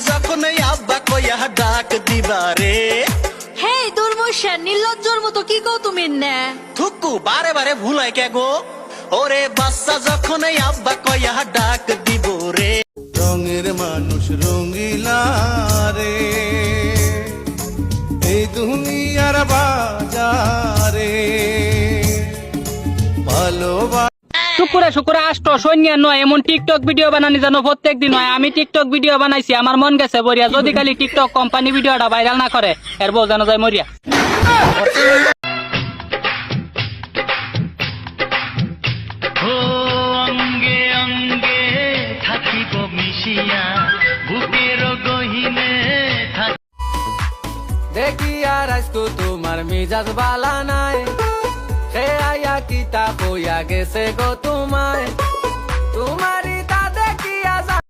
যখন আব্বা কইয়া ডাক দিবারে। হে দুর্মশা নির্লজ্জর মতো কি কও তুমি না? থুকু বারে বারে ভুলাই কে গো। ওরে বাচ্চা যখন আব্বা কইয়া ডাক দিব রে। রঙের মানুষ রঙিলা রে, এই দুনিয়ার বাজারে ভালোবাসা। শুকুরে শুকুরে আষ্ট সৈন্য নয় এমন টিকটক ভিডিও বানানি জানো প্রত্যেক দিন হয়। আমি টিকটক ভিডিও বানাইছি, আমার মন গেছে বরিয়া। যদি খালি টিকটক কোম্পানি ভিডিওটা ভাইরাল না করে এর বউ জানা যায় মরিয়া। অঙ্গে অঙ্গে থাকিব মিশিয়া, বুকের গহিনে দেখি আর আজকো তোমার মিজাজ বালা নাই, সে আয়া কিতা কইয়া গেছে গো তোমায়।